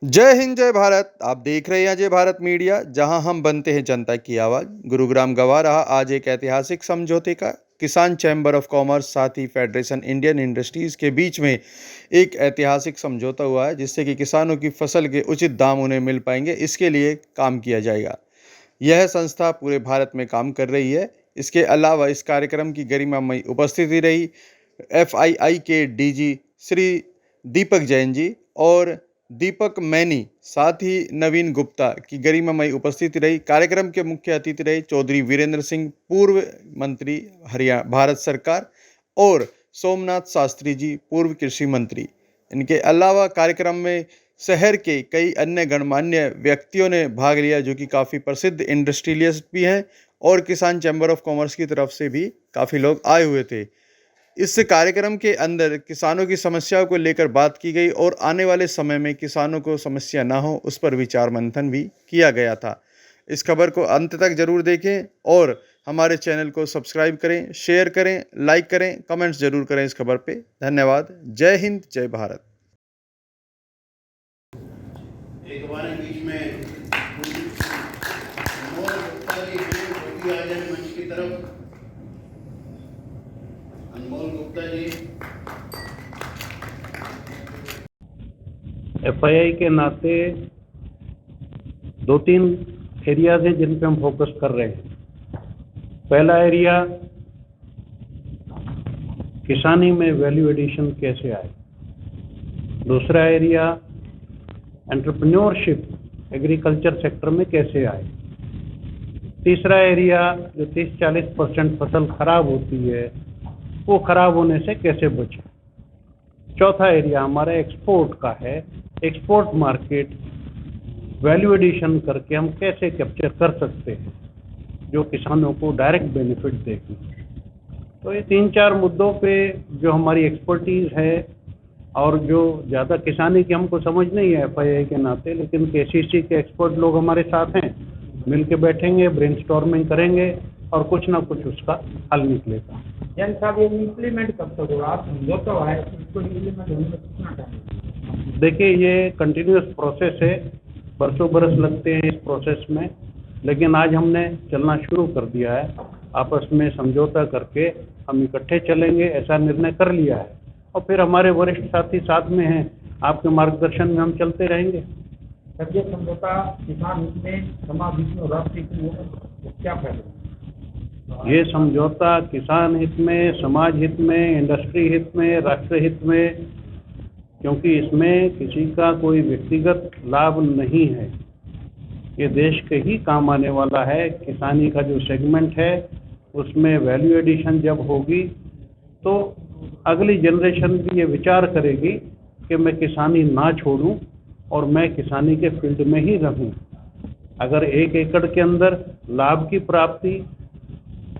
जय हिंद जय भारत। आप देख रहे हैं अजय भारत मीडिया, जहां हम बनते हैं जनता की आवाज। गुरुग्राम गवा रहा आज एक ऐतिहासिक समझौते का। किसान चैम्बर ऑफ कॉमर्स साथ ही फेडरेशन इंडियन इंडस्ट्रीज के बीच में एक ऐतिहासिक समझौता हुआ है, जिससे कि किसानों की फसल के उचित दाम उन्हें मिल पाएंगे। इसके लिए काम किया जाएगा। यह संस्था पूरे भारत में काम कर रही है। इसके अलावा इस कार्यक्रम की गरिमामयी उपस्थिति रही एफआईआई के डीजी श्री दीपक जैन जी और दीपक मैनी, साथ ही नवीन गुप्ता की गरिमामयी उपस्थिति रही। कार्यक्रम के मुख्य अतिथि रहे चौधरी वीरेंद्र सिंह, पूर्व मंत्री हरियाणा भारत सरकार, और सोमनाथ शास्त्री जी, पूर्व कृषि मंत्री। इनके अलावा कार्यक्रम में शहर के कई अन्य गणमान्य व्यक्तियों ने भाग लिया, जो कि काफ़ी प्रसिद्ध इंडस्ट्रियलिस्ट भी हैं, और किसान चैम्बर ऑफ कॉमर्स की तरफ से भी काफ़ी लोग आए हुए थे। इस कार्यक्रम के अंदर किसानों की समस्याओं को लेकर बात की गई और आने वाले समय में किसानों को समस्या ना हो, उस पर विचार मंथन भी किया गया था। इस खबर को अंत तक जरूर देखें और हमारे चैनल को सब्सक्राइब करें, शेयर करें, लाइक करें, कमेंट्स जरूर करें इस खबर पे। धन्यवाद। जय हिंद जय भारत। एक हमारे बीच में अनमोल गुप्ता जी हैं, जो कि आ जाए मंच की तरफ। अनमोल गुप्ता जी। एफआईआई के नाते दो तीन एरियाज हैं जिन पे हम फोकस कर रहे हैं। पहला एरिया, किसानी में वैल्यू एडिशन कैसे आए। दूसरा एरिया, एंटरप्रेन्योरशिप एग्रीकल्चर सेक्टर में कैसे आए। तीसरा एरिया, जो 30-40% फसल खराब होती है, वो खराब होने से कैसे बचे। चौथा एरिया हमारा एक्सपोर्ट का है। एक्सपोर्ट मार्केट वैल्यू एडिशन करके हम कैसे कैप्चर कर सकते हैं, जो किसानों को डायरेक्ट बेनिफिट देगी। तो ये 3-4 मुद्दों पे जो हमारी एक्सपर्टीज़ है, और जो ज़्यादा किसानी की हमको समझ नहीं है एफआईआई के नाते, लेकिन केसीसी के एक्सपर्ट लोग हमारे साथ हैं। मिल के बैठेंगे, ब्रेनस्टॉर्मिंग करेंगे और कुछ ना कुछ उसका हल निकलेगा। जैन साहब, ये इम्प्लीमेंट कब तक होगा? आप समझौता है, इसको इम्प्लीमेंट होने में कितना टाइम? देखिए, ये कंटिन्यूस प्रोसेस है, बरसों बरस लगते हैं इस प्रोसेस में, लेकिन आज हमने चलना शुरू कर दिया है। आपस में समझौता करके हम इकट्ठे चलेंगे, ऐसा निर्णय कर लिया है, और फिर हमारे वरिष्ठ साथी साथ में हैं, आपके मार्गदर्शन में हम चलते रहेंगे। जब ये समझौता किसान हित में, समाज हित में और राष्ट्र हित में होगा, तो क्या फायदा? ये समझौता किसान हित में, समाज हित में, इंडस्ट्री हित में, राष्ट्र हित में, क्योंकि इसमें किसी का कोई व्यक्तिगत लाभ नहीं है। ये देश के ही काम आने वाला है। किसानी का जो सेगमेंट है, उसमें वैल्यू एडिशन जब होगी तो अगली जनरेशन भी ये विचार करेगी कि मैं किसानी ना छोड़ूं और मैं किसानी के फील्ड में ही रहूं। अगर 1 एकड़ के अंदर लाभ की प्राप्ति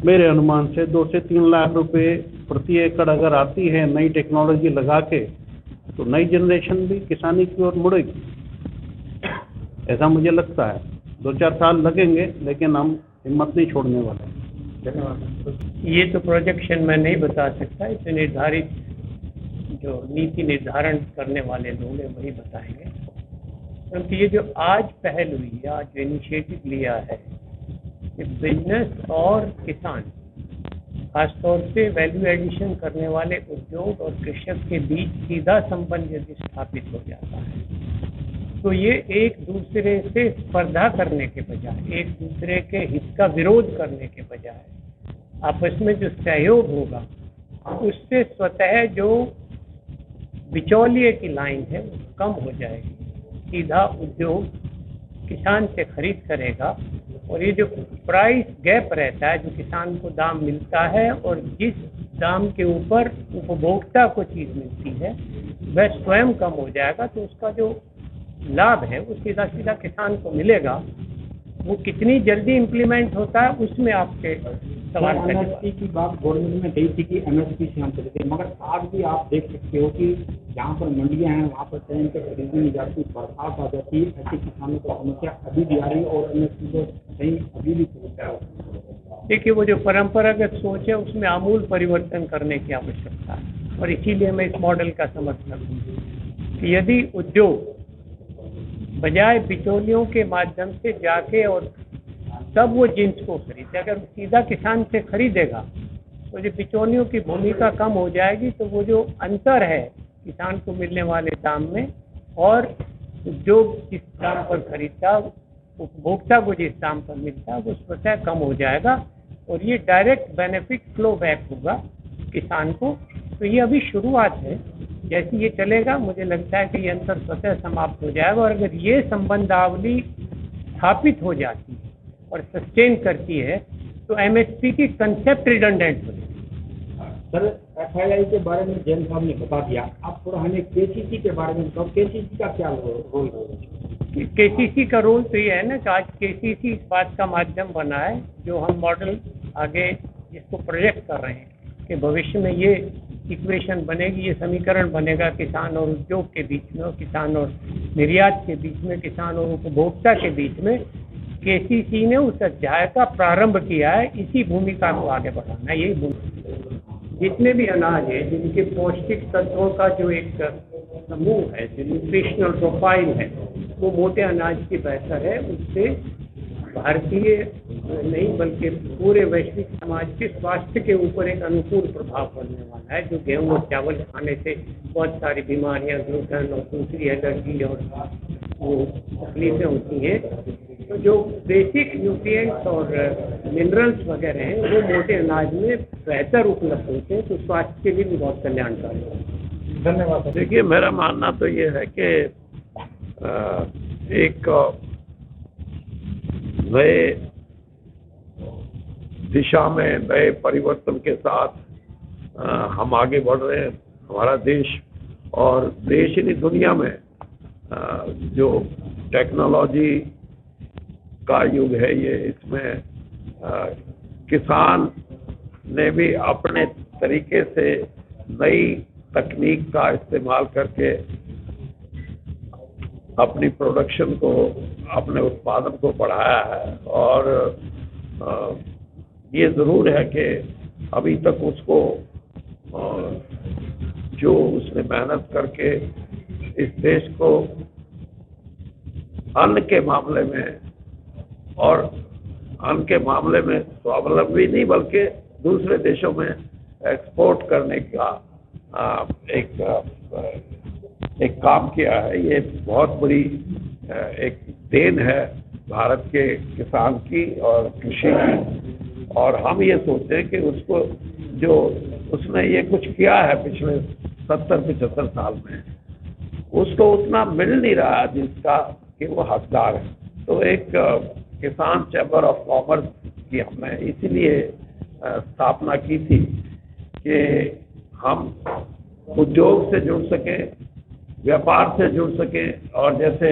मेरे अनुमान से 2 से 3 लाख रुपए प्रति एकड़ अगर आती है नई टेक्नोलॉजी लगा के, तो नई जनरेशन भी किसानी की ओर मुड़ेगी, ऐसा मुझे लगता है। 2-4 साल लगेंगे, लेकिन हम हिम्मत नहीं छोड़ने वाले। धन्यवाद। ये तो प्रोजेक्शन मैं नहीं बता सकता, इसे निर्धारित जो नीति निर्धारण करने वाले लोग हैं वही बताएंगे। परंतु ये जो आज पहल हुई है, आज जो इनिशिएटिव लिया है, कि बिजनेस और किसान, खासतौर से वैल्यू एडिशन करने वाले उद्योग और कृषक के बीच सीधा संबंध यदि स्थापित हो जाता है, तो ये एक दूसरे से स्पर्धा करने के बजाय, एक दूसरे के हित का विरोध करने के बजाय आपस में जो सहयोग होगा, उससे स्वतः जो बिचौलिए की लाइन है वो कम हो जाएगी। सीधा उद्योग किसान से खरीद करेगा, और ये जो प्राइस गैप रहता है, जो किसान को दाम मिलता है और जिस दाम के ऊपर उपभोक्ता को चीज़ मिलती है, वह स्वयं कम हो जाएगा। तो उसका जो लाभ है वो सीधा सीधा किसान को मिलेगा। वो कितनी जल्दी इम्प्लीमेंट होता है, उसमें आपके सवाल का एमएसपी की बात गवर्नमेंट में कही थी कि एमएसपी से हम चलते हैं, मगर आज भी आप देख सकते हो कि जहाँ पर मंडियाँ हैं वहाँ पर टाइम पर खरीदी नहीं जाती, बरसात आ जाती है, ऐसे किसानों को समस्या अभी भी आ रही है और एमएसपी को कहीं अभी भी समस्या है। देखिए, वो जो परंपरागत सोच है उसमें आमूल परिवर्तन करने की आवश्यकता है, और इसीलिए मैं इस मॉडल का समर्थक हूँ कि यदि उद्योग बजाय बिचौलियों के माध्यम से जाके और तब वो जिन्स को खरीदे। अगर सीधा किसान से खरीदेगा तो जो बिचौलियों की भूमिका कम हो जाएगी, तो वो जो अंतर है किसान को मिलने वाले दाम में और उद्योग जिस दाम पर खरीदता, उपभोक्ता को जिस दाम पर मिलता, वो स्वतः कम हो जाएगा और ये डायरेक्ट बेनिफिट फ्लो बैक होगा किसान को। तो ये अभी शुरुआत है, जैसे ये चलेगा मुझे लगता है कि ये अंतर स्वतः समाप्त हो जाएगा। और अगर ये संबंधावली स्थापित हो जाती है और सस्टेन करती है तो एमएसपी की कंसेप्ट रिडंडेंट हो जाएगी। सर, एफआईआई के बारे में जैन साहब ने बता दिया, आप थोड़ा हमें केसीसी के बारे में बताओ, केसीसी का क्या रोल होगा? केसीसी का रोल तो ये है ना कि आज केसीसी इस बात का माध्यम बना है, जो हम मॉडल आगे जिसको प्रोजेक्ट कर रहे हैं कि भविष्य में ये इक्वेशन बनेगी, ये समीकरण बनेगा किसान और उद्योग के बीच में, और किसान और निर्यात के बीच में, किसान और उपभोक्ता के बीच में। केसीसी ने उस अध्याय का प्रारंभ किया है, इसी भूमिका को आगे बढ़ाना है। यही भूमिका, जितने भी अनाज है जिनके पौष्टिक तत्वों का जो एक समूह है, जो न्यूट्रिशनल प्रोफाइल है, वो मोटे अनाज की बेहतर है। उससे भारतीय नहीं बल्कि पूरे वैश्विक समाज के स्वास्थ्य के ऊपर एक अनुकूल प्रभाव पड़ने वाला है। जो गेहूं और चावल खाने से बहुत सारी बीमारियां, ग्लूटेन और दूसरी एलर्जी और वो तकलीफें होती हैं, तो जो बेसिक न्यूट्रिएंट्स और मिनरल्स वगैरह हैं वो मोटे अनाज में बेहतर उपलब्ध होते हैं, तो स्वास्थ्य के लिए भी बहुत कल्याणकारी है। धन्यवाद। देखिए, मेरा मानना तो ये है कि एक नए दिशा में, नए परिवर्तन के साथ हम आगे बढ़ रहे हैं। हमारा देश और देश ही नहीं दुनिया में जो टेक्नोलॉजी का युग है ये, इसमें किसान ने भी अपने तरीके से नई तकनीक का इस्तेमाल करके अपनी प्रोडक्शन को, अपने उत्पादन को बढ़ाया है। और ये ज़रूर है कि अभी तक उसको जो उसने मेहनत करके इस देश को अन्न के मामले में और अन्न के मामले में स्वावलंबी नहीं बल्कि दूसरे देशों में एक्सपोर्ट करने का एक काम किया है, ये बहुत बड़ी एक देन है भारत के किसान की और कृषि की। और हम ये सोचते हैं कि उसको जो उसने ये कुछ किया है पिछले 70-75 साल में, उसको उतना मिल नहीं रहा जिसका कि वो हकदार है। तो एक किसान चैम्बर ऑफ कॉमर्स की हमने इसीलिए स्थापना की थी कि हम उद्योग से जुड़ सकें, व्यापार से जुड़ सकें। और जैसे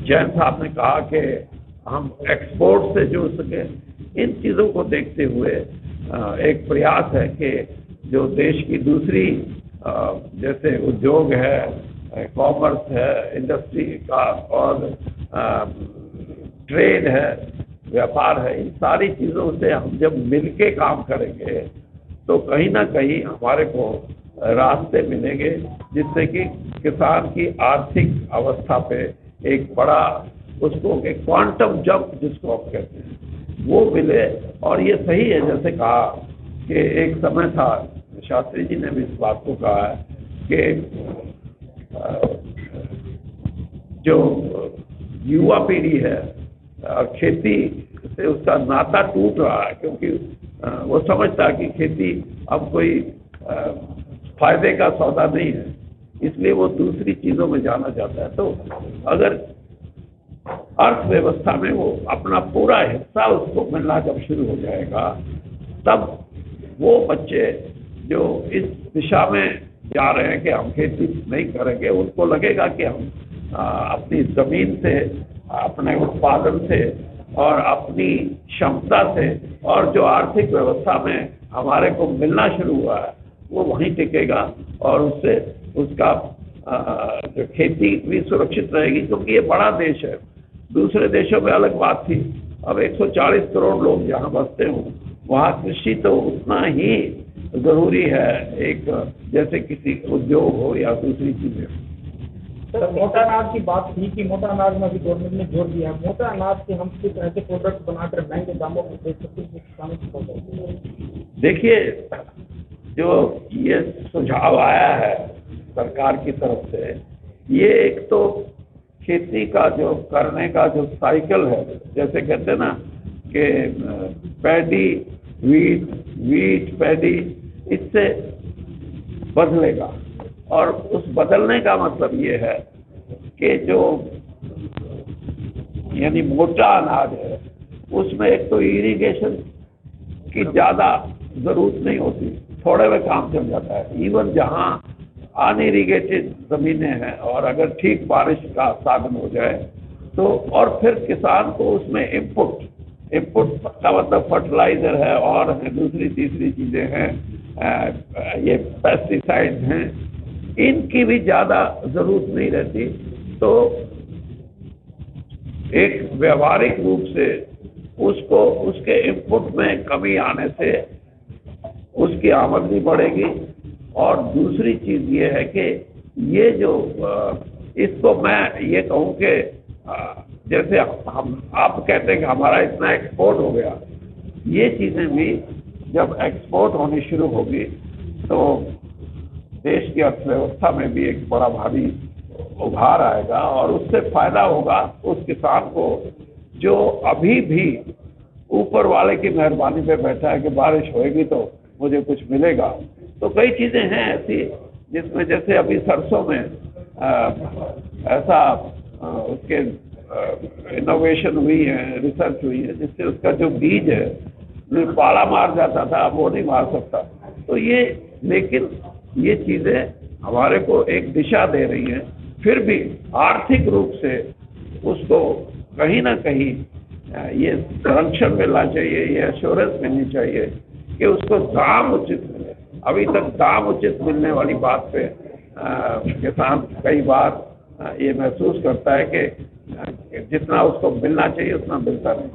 जैन साहब ने कहा कि हम एक्सपोर्ट से जुड़ सकें, इन चीज़ों को देखते हुए एक प्रयास है कि जो देश की दूसरी जैसे उद्योग है, कॉमर्स है, इंडस्ट्री का और ट्रेड है, व्यापार है, इन सारी चीज़ों से हम जब मिलके काम करेंगे तो कहीं ना कहीं हमारे को रास्ते मिलेंगे जिससे कि किसान की आर्थिक अवस्था पे एक बड़ा उसको एक क्वांटम जंप जिसको हम कहते हैं वो मिले। और ये सही है, जैसे कहा कि एक समय था, शास्त्री जी ने भी इस बात को कहा है कि जो युवा पीढ़ी है खेती से उसका नाता टूट रहा है, क्योंकि वो समझता है कि खेती अब कोई फायदे का सौदा नहीं है, इसलिए वो दूसरी चीज़ों में जाना चाहता है। तो अगर अर्थव्यवस्था में वो अपना पूरा हिस्सा उसको मिलना जब शुरू हो जाएगा, तब वो बच्चे जो इस दिशा में जा रहे हैं कि हम खेती नहीं करेंगे, उनको लगेगा कि हम अपनी ज़मीन से, अपने उत्पादन से और अपनी क्षमता से और जो आर्थिक व्यवस्था में हमारे को मिलना शुरू हुआ है वो वहीं टिकेगा और उससे उसका जो खेती भी सुरक्षित रहेगी, क्योंकि ये बड़ा देश है। दूसरे देशों में अलग बात थी, अब 140 करोड़ लोग जहाँ बसते हों वहाँ कृषि तो उतना ही ज़रूरी है एक जैसे किसी उद्योग हो या दूसरी चीज़ें। सर मोटा अनाज की बात थी कि मोटा अनाज में अभी गवर्नमेंट ने जोर दिया है, मोटा अनाज के हम किस ऐसे प्रोडक्ट बनाकर महंगे दामों को बेच सकते हैं किसानों को पहुंचाएंगे? देखिए, जो ये सुझाव आया है सरकार की तरफ से, ये एक तो खेती का जो करने का जो साइकिल है, जैसे कहते हैं ना कि पैडी वीट, वीट पैडी, इससे बदलेगा। और उस बदलने का मतलब ये है कि जो यानी मोटा अनाज है उसमें एक तो इरिगेशन की ज़्यादा ज़रूरत नहीं होती, थोड़े में काम चल जाता है। इवन जहाँ अनइरिगेटेड ज़मीनें हैं और अगर ठीक बारिश का साधन हो जाए तो, और फिर किसान को उसमें इनपुट का मतलब फर्टिलाइज़र है और दूसरी तीसरी चीज़ें हैं, ये पेस्टिसाइड्स हैं, इनकी भी ज़्यादा ज़रूरत नहीं रहती। तो एक व्यवहारिक रूप से उसको उसके इनपुट में कमी आने से उसकी आमदनी बढ़ेगी। और दूसरी चीज़ ये है कि ये जो इसको मैं ये कहूँ कि जैसे आप कहते हैं कि हमारा इतना एक्सपोर्ट हो गया, ये चीज़ें भी जब एक्सपोर्ट होनी शुरू होगी तो देश की अर्थव्यवस्था में भी एक बड़ा भारी उभार आएगा और उससे फायदा होगा उस किसान को जो अभी भी ऊपर वाले की मेहरबानी पे बैठा है कि बारिश होएगी तो मुझे कुछ मिलेगा। तो कई चीज़ें हैं ऐसी जिसमें जैसे अभी सरसों में ऐसा उसके इनोवेशन हुई है, रिसर्च हुई है, जिससे उसका जो बीज है जो पाला मार जाता था अब वो नहीं मार सकता। तो ये, लेकिन ये चीज़ें हमारे को एक दिशा दे रही हैं। फिर भी आर्थिक रूप से उसको कहीं ना कहीं ये संरक्षण मिलना चाहिए, ये एश्योरेंस मिलनी चाहिए कि उसको दाम उचित मिले। अभी तक दाम उचित मिलने वाली बात पे किसान कई बार ये महसूस करता है कि जितना उसको मिलना चाहिए उतना मिलता नहीं।